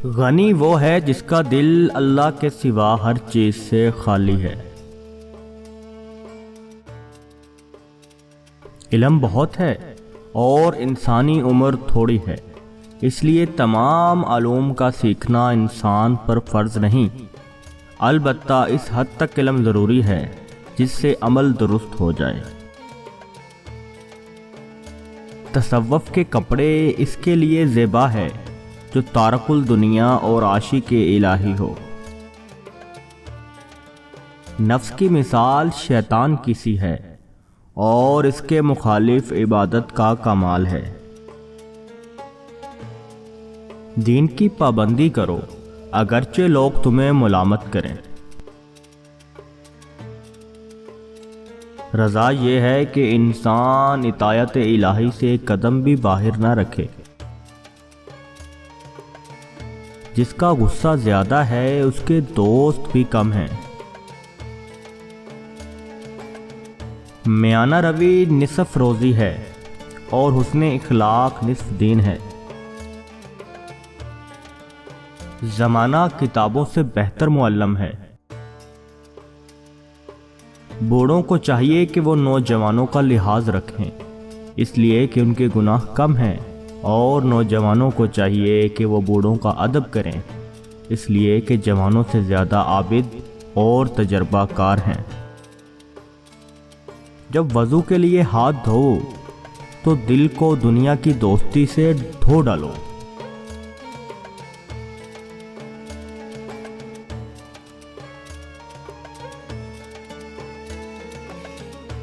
غنی وہ ہے جس کا دل اللہ کے سوا ہر چیز سے خالی ہے۔ علم بہت ہے اور انسانی عمر تھوڑی ہے، اس لیے تمام علوم کا سیکھنا انسان پر فرض نہیں، البتہ اس حد تک علم ضروری ہے جس سے عمل درست ہو جائے۔ تصوف کے کپڑے اس کے لیے زیبا ہے جو تارک الدنیا اور عاشق الہی ہو۔ نفس کی مثال شیطان کی سی ہے اور اس کے مخالف عبادت کا کمال ہے۔ دین کی پابندی کرو اگرچہ لوگ تمہیں ملامت کریں۔ رضا یہ ہے کہ انسان اطاعت الہی سے قدم بھی باہر نہ رکھے۔ جس کا غصہ زیادہ ہے اس کے دوست بھی کم ہیں۔ میانہ روی نصف روزی ہے اور حسن اخلاق نصف دین ہے۔ زمانہ کتابوں سے بہتر معلم ہے۔ بوڑھوں کو چاہیے کہ وہ نوجوانوں کا لحاظ رکھیں، اس لیے کہ ان کے گناہ کم ہیں، اور نوجوانوں کو چاہیے کہ وہ بوڑھوں کا ادب کریں، اس لیے کہ جوانوں سے زیادہ عابد اور تجربہ کار ہیں۔ جب وضو کے لیے ہاتھ دھو تو دل کو دنیا کی دوستی سے دھو ڈالو۔